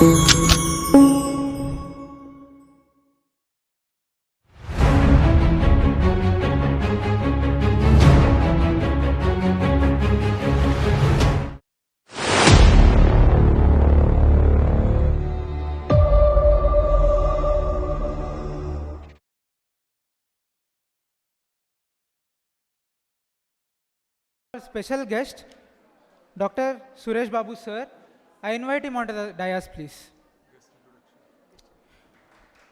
Our special guest, Dr. Suresh Babu sir. I invite him onto the dais, please.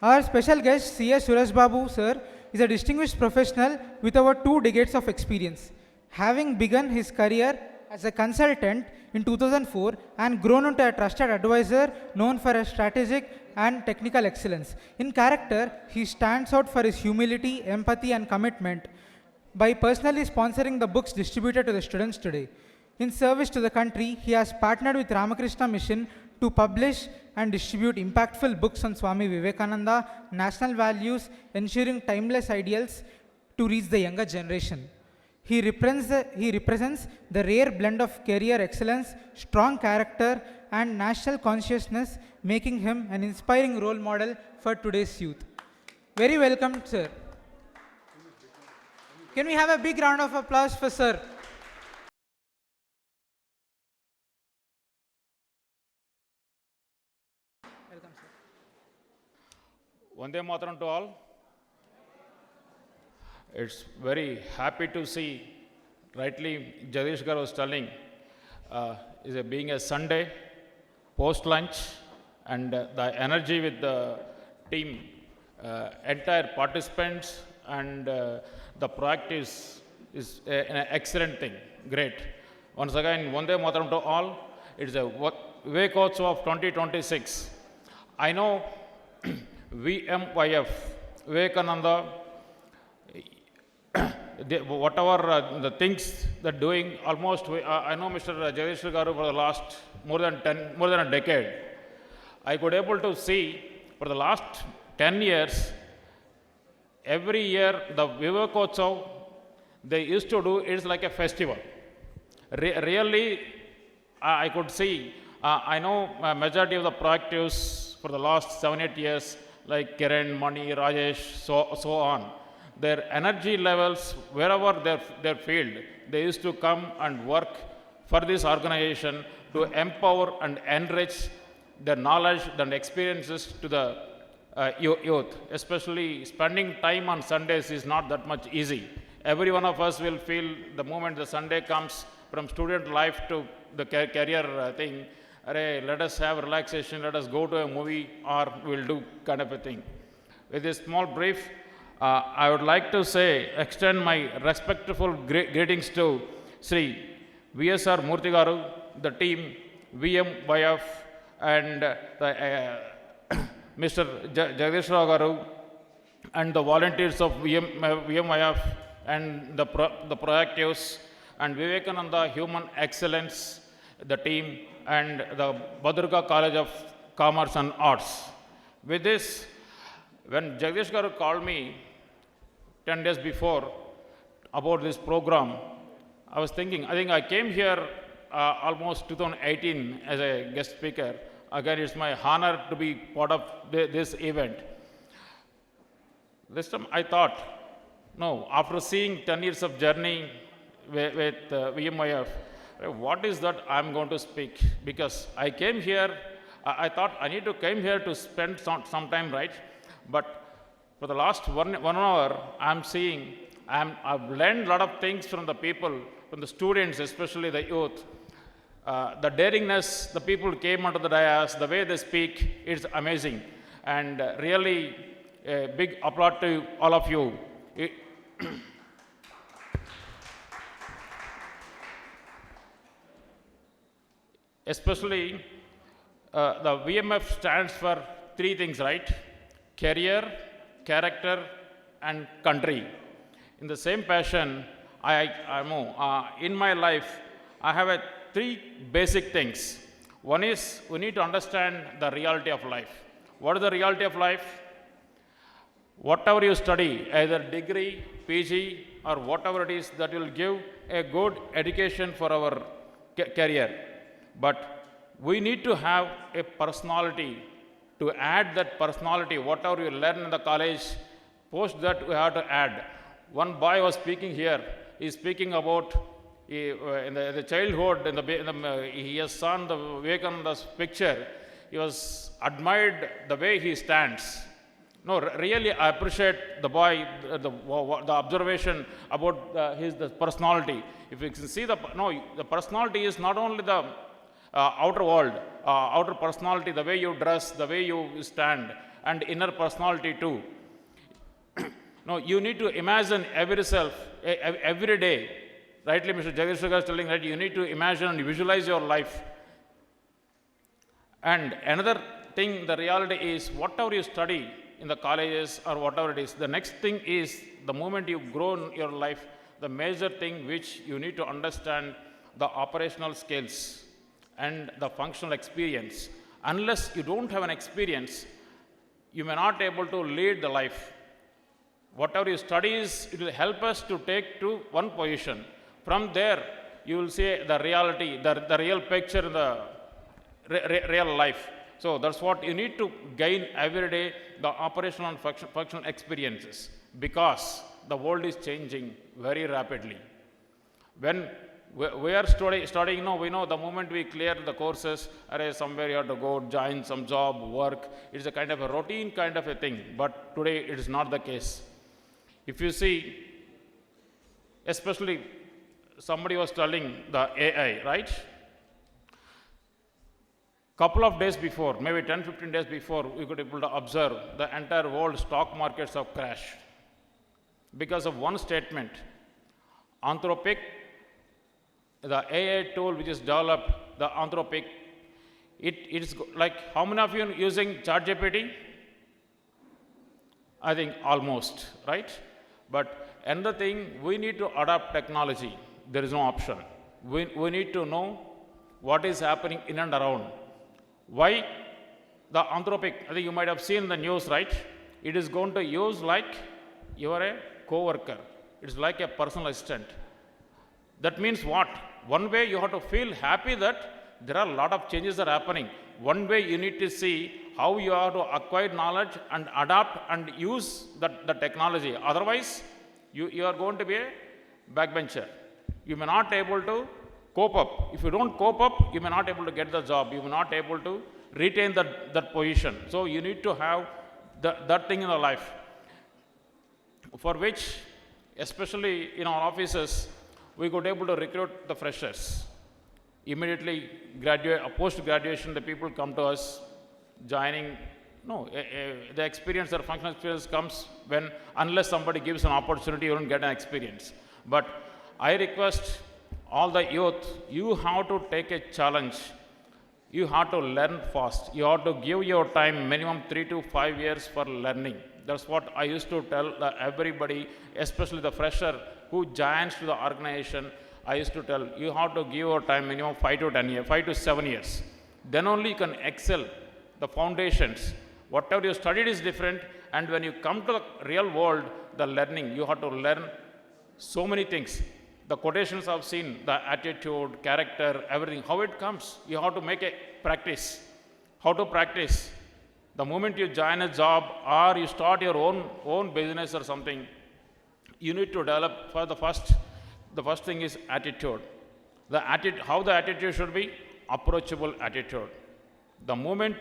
Our special guest, C.S. Suresh Babu sir, is a distinguished professional with over 2 decades of experience, having begun his career as a consultant in 2004 and grown into a trusted advisor known for his strategic and technical excellence. In character, he stands out for his humility, empathy, and commitment by personally sponsoring the books distributed to the students today. In service to the country, he has partnered with Ramakrishna Mission to publish and distribute impactful books on Swami Vivekananda, national values, ensuring timeless ideals to reach the younger generation. He represents the rare blend of career excellence, strong character, and national consciousness, making him an inspiring role model for today's youth. Very welcome, sir. Can we have a big round of applause for sir? Welcome, sir. Vande Mataram to all. It's very happy to see, rightly Jagdish Garu was telling, being a Sunday, post-lunch, and the energy with the team, entire participants, and the practice is an excellent thing. Great. Once again, Vande Mataram to all. It's a Vivekotsav of 2026. I know VMYF, Vivekananda, whatever the things they're doing, almost, I know Mr. Jagdish Garu for the last more than a decade. I could able to see for the last 10 years, every year the Vivekotsav they used to do is like a festival. Really, I could see, I know majority of the practice for the last 7-8 years, like Kiran, Mani, Rajesh, so on. Their energy levels, wherever their field, they used to come and work for this organization to empower and enrich their knowledge and experiences to the youth. Especially spending time on Sundays is not that much easy. Every one of us will feel the moment the Sunday comes from student life to the career thing, let us have relaxation, let us go to a movie or we'll do kind of a thing. With this small brief, I would like to extend my respectful greetings to Sri VSR Murthy Garu, the team, VMYF, and Mr. Jagdish Garu, and the volunteers of VMYF, and the proactives, and Vivekananda Human Excellence, the team, and the Badurga College of Commerce and Arts. With this, when Jagdish Garu called me 10 days before about this program, I was thinking, I think I came here almost 2018 as a guest speaker. Again, it's my honor to be part of this event. This time I thought, no, after seeing 10 years of journey with VMYF, what is that I'm going to speak? Because I came here, I thought I need to come here to spend some time, right? But for the last one hour, I'm seeing, I've learned a lot of things from the people, from the students, especially the youth. The daringness, the people came onto the dais, the way they speak, it's amazing. And really, a big applause to all of you. Especially, the VMF stands for 3 things, right? Career, character, and country. In the same passion, in my life, I have 3 basic things. One is, we need to understand the reality of life. What is the reality of life? Whatever you study, either degree, PG, or whatever it is, that will give a good education for our career. But we need to have a personality. To add that personality, whatever you learn in the college, post that we have to add. One boy was speaking here. He's speaking about in the childhood, he has seen the Vivekananda's picture. He was admired the way he stands. No, really, I appreciate the boy, the observation about the personality. If you can see the personality is not only the outer world, outer personality, the way you dress, the way you stand, and inner personality too. No, you need to imagine every day. Rightly, Mr. Jagdishwar is telling that you need to imagine and visualize your life. And another thing, the reality is, whatever you study in the colleges or whatever it is, the next thing is the moment you grow in your life, the major thing which you need to understand the operational skills and the functional experience. Unless you don't have an experience, you may not be able to lead the life. Whatever you study it will help us to take to one position. From there, you will see the reality, the real picture in the real life. So that's what you need to gain every day, the operational and functional experiences, because the world is changing very rapidly. When we are studying, we know the moment we clear the courses, somewhere you have to go join some job, work. It's a kind of a routine kind of a thing, but today it is not the case. If you see, especially somebody was telling the AI, right? Couple of days before, maybe 10-15 days before, we could be able to observe the entire world stock markets have crashed because of one statement. Anthropic, the AI tool which is developed, the Anthropic, it's like, how many of you are using ChatGPT? I think almost, right? But another thing, we need to adopt technology. There is no option. We need to know what is happening in and around. Why the Anthropic? I think you might have seen the news, right? It is going to use like you are a co-worker. It's like a personal assistant. That means what? One way you have to feel happy that there are a lot of changes that are happening. One way you need to see how you have to acquire knowledge and adapt and use the technology. Otherwise, you are going to be a backbencher. You may not be able to cope up. If you don't cope up, you may not be able to get the job. You may not be able to retain that position. So you need to have that thing in the life, for which, especially in our offices, we could able to recruit the freshers. Immediately post-graduation, the people come to us joining. The experience or functional experience comes when, unless somebody gives an opportunity, you don't get an experience. But I request all the youth, you have to take a challenge. You have to learn fast. You have to give your time minimum 3 to 5 years for learning. That's what I used to tell everybody, especially the fresher who joins to the organization. I used to tell, you have to give your time minimum 5 to 7 years. Then only you can excel the foundations. Whatever you studied is different, and when you come to the real world, the learning, you have to learn so many things. The quotations I've seen, the attitude, character, everything, how it comes. You have to make a practice. How to practice? The moment you join a job or you start your own business or something, you need to develop for the first thing is attitude. How the attitude should be? Approachable attitude. The moment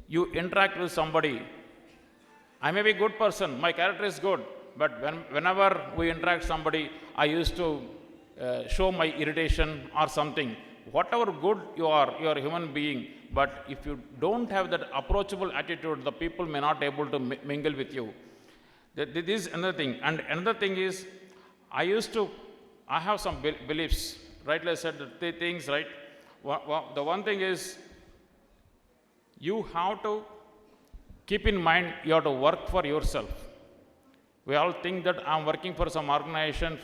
you interact with somebody, I may be a good person, my character is good, but whenever we interact with somebody, I used to show my irritation or something. Whatever good you are a human being, but if you don't have that approachable attitude, the people may not be able to mingle with you. This is another thing. And another thing is, I have some beliefs, rightly I said the things, right? The one thing is, you have to keep in mind, you have to work for yourself. We all think that I'm working for some organization,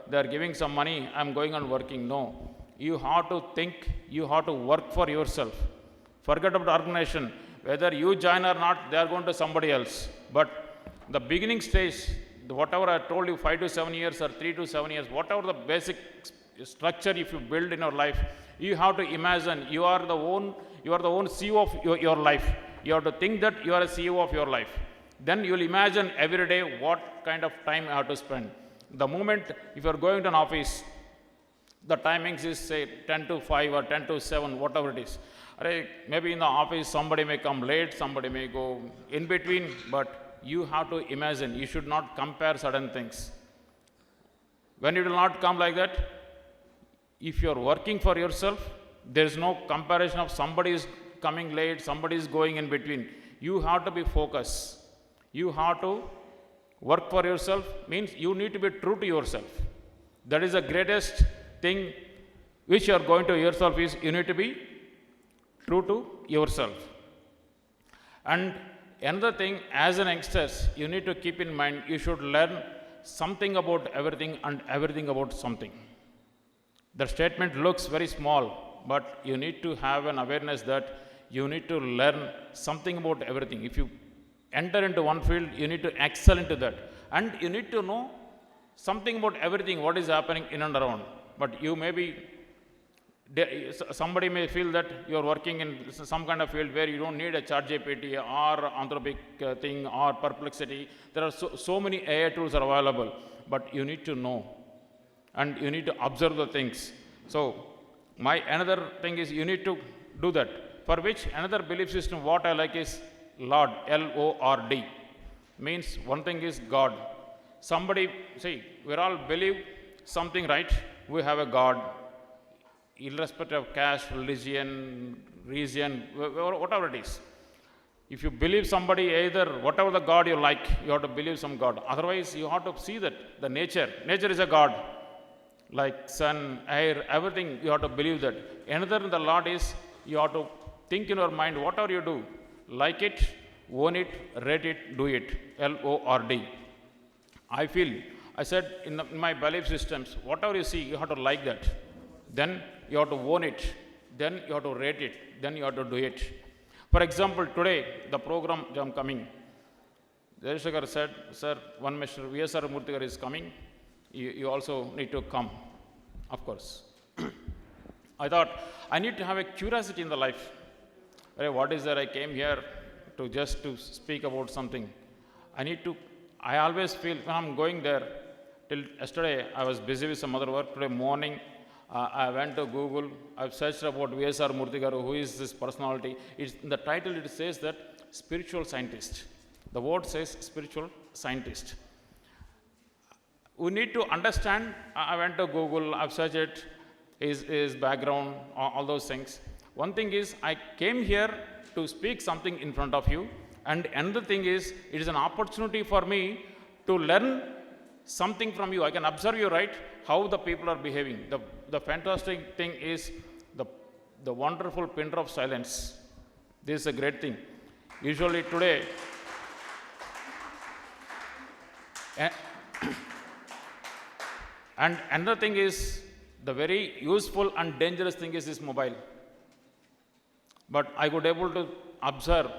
they're giving some money, I'm going and working. No. You have to think, you have to work for yourself. Forget about organization. Whether you join or not, they are going to somebody else. But the beginning stage, whatever I told you, 5 to 7 years or 3 to 7 years, whatever the basic structure if you build in your life, you have to imagine you are the own CEO of your life. You have to think that you are a CEO of your life. Then you will imagine every day what kind of time you have to spend. The moment if you are going to an office, the timings is say 10 to 5 or 10 to 7, whatever it is. Maybe in the office somebody may come late, somebody may go in between, but you have to imagine, you should not compare certain things. When it will not come like that, if you are working for yourself, there is no comparison of somebody is coming late, somebody is going in between. You have to be focused. You have to work for yourself, means you need to be true to yourself. That is the greatest thing which you are going to yourself, is you need to be true to yourself. And another thing, as an youngsters, you need to keep in mind, you should learn something about everything and everything about something. The statement looks very small, but you need to have an awareness that you need to learn something about everything. If you enter into one field, you need to excel into that. And you need to know something about everything, what is happening in and around. But you may be, somebody may feel that you are working in some kind of field where you don't need a ChatGPT or Anthropic thing or Perplexity. There are so many AI tools are available, but you need to know and you need to observe the things. So another thing is you need to do that. For which another belief system, what I like is Lord, Lord, means one thing is God. Somebody, see, we all believe something, right? We have a God, irrespective of caste, religion, region, whatever it is. If you believe somebody, either whatever the God you like, you have to believe some God. Otherwise, you have to see that the nature is a God. Like sun, air, everything, you have to believe that. Another, the Lord is, you have to think in your mind, whatever you do, like it, own it, rate it, do it. Lord. I said in my belief systems, whatever you see, you have to like that. Then you have to own it. Then you have to rate it. Then you have to do it. For example, today, the program I am coming, Jayashekhar said, sir, one Mr. V.S.R. Murthy is coming. You also need to come, of course. I thought, I need to have a curiosity in the life. What is that? I came here to just to speak about something. I always feel when I'm going there, till yesterday I was busy with some other work. Today morning, I went to Google. I've searched about V.S.R. Murthy Garu, who is this personality. In the title it says that spiritual scientist. The word says spiritual scientist. We need to understand. I went to Google, I've searched his background, all those things. One thing is, I came here to speak something in front of you. And another thing is, it is an opportunity for me to learn something from you. I can observe you, right, how the people are behaving. The fantastic thing is the wonderful pin of silence. This is a great thing. Usually today, and another thing is, the very useful and dangerous thing is this mobile. But I could able to observe,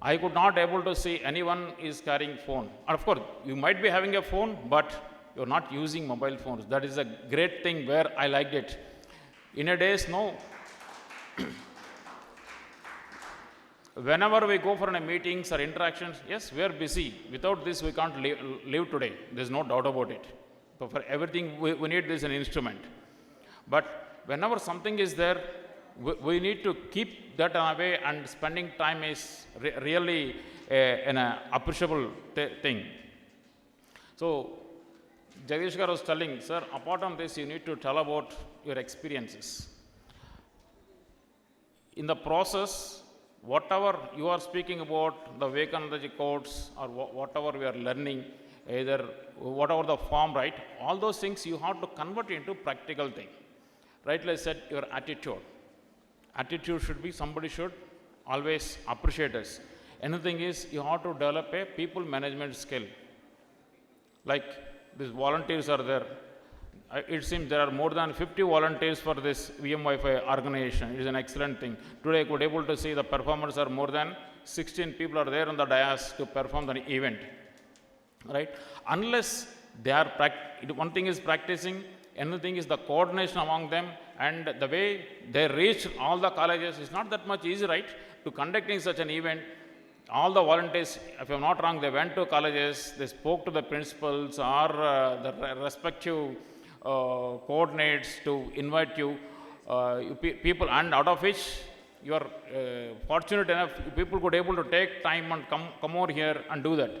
I could not able to see anyone is carrying phone. And of course, you might be having a phone, but you're not using mobile phones. That is a great thing where I liked it. In a days, no. Whenever we go for meetings or interactions, yes, we are busy. Without this, we can't live today. There's no doubt about it. So for everything, we need this an instrument. But whenever something is there, we need to keep that away, and spending time is really an appreciable thing. So, Jagdish Garu was telling, sir, apart from this, you need to tell about your experiences. In the process, whatever you are speaking about, the Vivekananda quotes or whatever we are learning, either whatever the form, right, all those things you have to convert into practical thing. Rightly I said, your attitude. Attitude should be, somebody should always appreciate us. Another thing is, you have to develop a people management skill. Like these volunteers are there. It seems there are more than 50 volunteers for this VMYF organization. It is an excellent thing. Today I could able to see the performers are more than 16 people are there on the dais to perform the event. Right? Unless they are, one thing is practicing, Another thing is the coordination among them and the way they reach all the colleges is not that much easy, right? To conducting such an event, all the volunteers, if I'm not wrong, they went to colleges, they spoke to the principals or the respective coordinates to invite you, people, and out of which you are fortunate enough, people could able to take time and come over here and do that.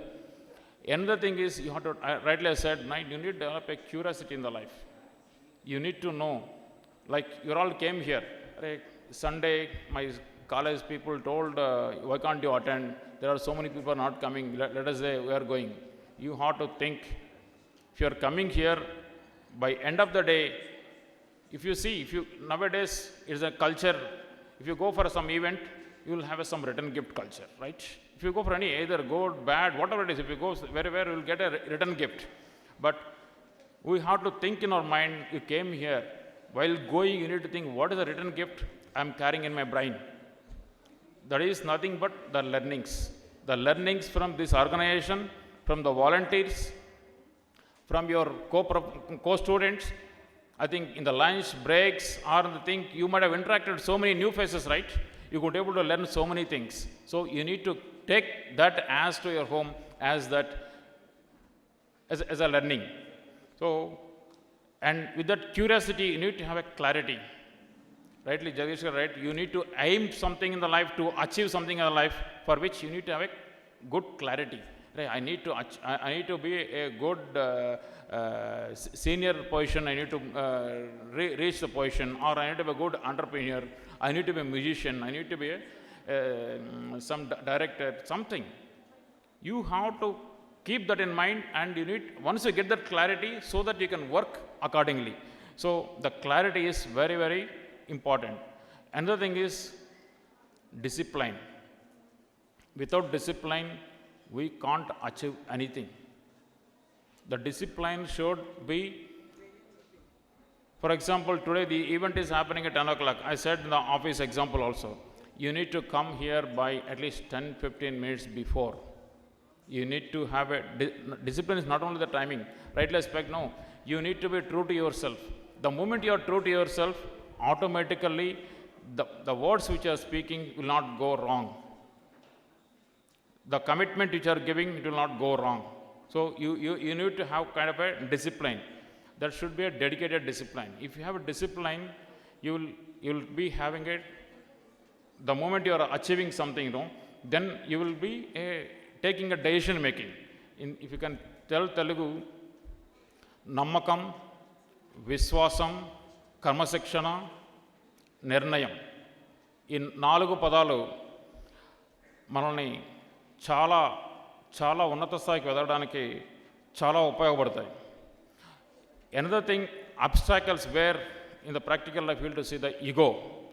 Another thing is, you have to, rightly I said, you need to develop a curiosity in the life. You need to know, like you all came here, Sunday, my college people told, why can't you attend? There are so many people not coming, let us say we are going. You have to think, if you are coming here, by end of the day, if you see, nowadays it's a culture, if you go for some event, you will have some return gift culture, right? If you go for any, either good, bad, whatever it is, if you go wherever, you will get a return gift. But we have to think in our mind, you came here, while going, you need to think, what is the return gift I am carrying in my brain? That is nothing but the learnings. The learnings from this organization, from the volunteers, from your co-students. I think in the lunch breaks or the thing, you might have interacted with so many new faces, right? You could be able to learn so many things. So you need to take that as to your home, as a learning. So, and with that curiosity, you need to have a clarity. Rightly, Jagdish, right? You need to aim something in the life, to achieve something in the life, for which you need to have a good clarity. Right? I need to be a good senior position. I need to reach the position, or I need to be a good entrepreneur. I need to be a musician. I need to be some director. Something. You have to keep that in mind, and you need, once you get that clarity, so that you can work accordingly. So the clarity is very, very important. Another thing is discipline. Without discipline, we can't achieve anything. The discipline should be, for example, today the event is happening at 10 o'clock. I said in the office example also, you need to come here by at least 10-15 minutes before. You need to have a, discipline is not only the timing, rightly aspect, no. You need to be true to yourself. The moment you are true to yourself, automatically the words which you are speaking will not go wrong. The commitment which you are giving, it will not go wrong. So you need to have kind of a discipline. That should be a dedicated discipline. If you have a discipline, you will be having it. The moment you are achieving something, then you will be taking a decision making. If you can tell Telugu, Nammakam, Viswasam, Karmasakshana, Nirnayam. In 4 పదాలు మనల్ని చాలా చాలా ఉన్నత స్థాయికి ఎదగడానికి చాలా ఉపయోగపడతాయి. Another thing, obstacles where in the practical life you will to see the ego.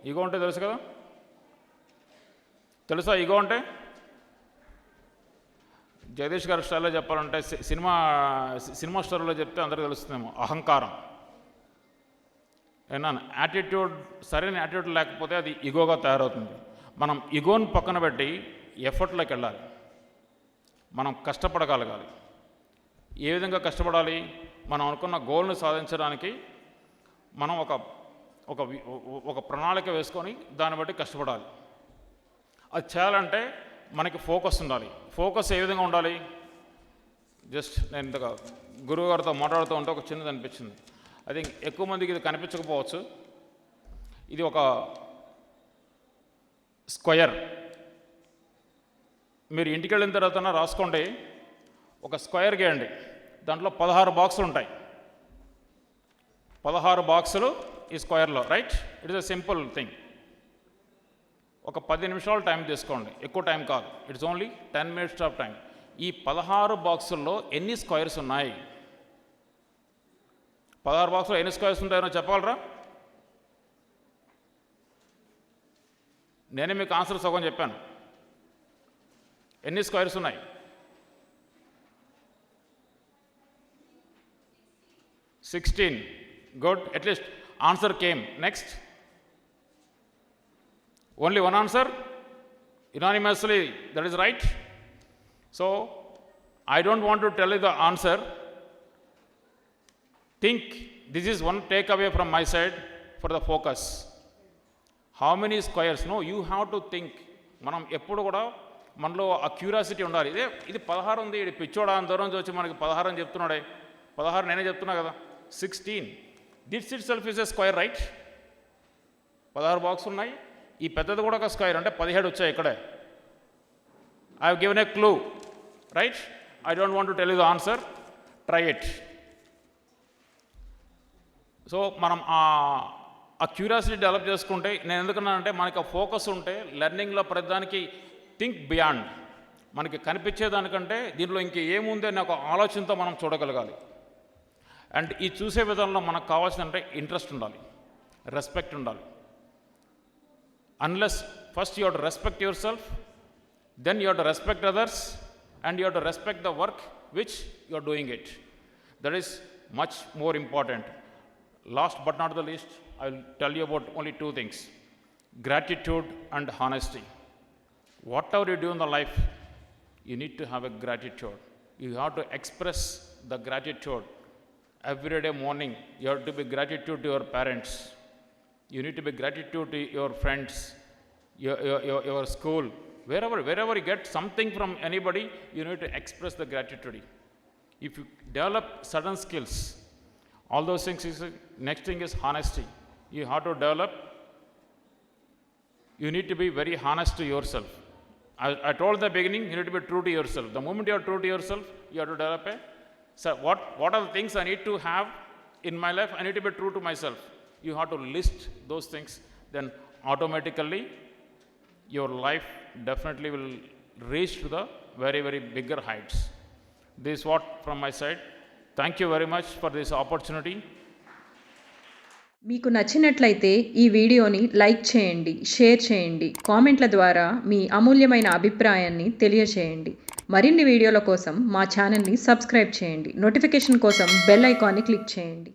Ego అంటే తెలుసు కదా? తెలుసా ఈగో అంటే? జగదీష్ గారి స్టైల్లో చెప్పాలంటే సినిమా స్టోరీలో చెప్తే అందరికీ తెలుస్తుందేమో, అహంకారం. ఏనా యాటిట్యూడ్, సరైన యాటిట్యూడ్ లేకపోతే అది ఈగోగా తయారవుతుంది. మనం ఈగోని పక్కన పెట్టి ఎఫర్ట్లోకి వెళ్ళాలి. మనం కష్టపడగలగాలి. ఏ విధంగా కష్టపడాలి? మనం అనుకున్న గోల్ని సాధించడానికి మనం ఒక ప్రణాళిక వేసుకొని దాన్ని బట్టి కష్టపడాలి. అది చేయాలంటే మనకి ఫోకస్ ఉండాలి. ఫోకస్ ఏ విధంగా ఉండాలి? జస్ట్ నేను ఇంతగా గురువు గారితో మాట్లాడుతూ ఉంటే ఒక చిన్నది అనిపించింది. ఐ థింక్ ఎక్కువ మందికి ఇది కనిపించకపోవచ్చు. ఇది ఒక స్క్వయర్. మీరు ఇంటికి వెళ్ళిన తర్వాత రాసుకోండి. ఒక స్క్వేర్ గీయండి. దాంట్లో 16 బాక్సులు ఉంటాయి. 16 బాక్సులు ఈ స్క్వేర్లో, right? It is a simple thing. ఒక 10 నిమిషాలు టైం తీసుకోండి, ఎక్కువ టైం కాదు. It's only 10 minutes of time. ఈ 16 బాక్సుల్లో ఎన్ని స్క్వేర్స్ ఉన్నాయి? 16 బాక్సులో ఎన్ని స్క్వేర్స్ ఉంటాయో చెప్పగలరా? నేనే మీకు ఆన్సర్ సగం చెప్పాను. ఎన్ని స్క్వేర్స్ ఉన్నాయి? 16. Good. At least answer came. Next. Only one answer? Unanimously, that is right. So, I don't want to tell you the answer. Think this is one takeaway from my side for the focus. How many squares? No, you have to think. మనం ఎప్పుడు కూడా మనలో ఆ curiosity ఉండాలి. ఇది 16 ఉంది, ఇది పిచ్చోడా అని దూరం వచ్చి మనకి 16 అని చెప్తున్నాడే, 16 నేనే చెప్తున్నా కదా, 16 this it self is a square, right? 16 box ఉన్నాయి, ఈ పెద్దది కూడా ఒక స్క్వేర్, అంటే 17 వచ్చాయి ఇక్కడే. I have given a clue, right? I don't want to tell you the answer, try it. So మనం ఆ క్యూరియాసిటీ డెవలప్ చేసుకుంటే, నేను ఎందుకన్నానంటే మనకి ఆ ఫోకస్ ఉంటే లెర్నింగ్లో ప్రతిదానికి థింక్ బియాండ్, మనకి కనిపించేదానికంటే దీంట్లో ఇంక ఏముంది అనే ఒక ఆలోచనతో మనం చూడగలగాలి. అండ్ ఈ చూసే విధానంలో మనకు కావాల్సిందంటే ఇంట్రెస్ట్ ఉండాలి, రెస్పెక్ట్ ఉండాలి. Unless first you have to respect yourself, then you have to respect others, and you have to respect the work which you are doing it. That is much more important. Last but not the least, I will tell you about only two things: gratitude and honesty. Whatever you do in the life, you need to have a gratitude. You have to express the gratitude. Every day morning, you have to be gratitude to your parents. You need to be gratitude to your friends, your school. Wherever you get something from anybody, you need to express the gratitude. If you develop certain skills, all those things is, next thing is honesty. You have to develop, you need to be very honest to yourself. I told in the beginning, you need to be true to yourself. The moment you are true to yourself, you have to develop so what are the things I need to have in my life? I need to be true to myself. You have to list those things, then automatically your life definitely will reach to the very, very bigger heights. This is what from my side. Thank you very much for this opportunity. మీకు నచ్చినట్లయితే ఈ వీడియోని like చేయండి, share చేయండి, కామెంట్ల ద్వారా మీ అమూల్యమైన అభిప్రాయాన్ని తెలియచేయండి. మరిన్ని వీడియోల కోసం మా ఛానల్ని సబ్స్క్రైబ్ చేయండి. నోటిఫికేషన్ కోసం బెల్ ఐకాన్ని క్లిక్ చేయండి.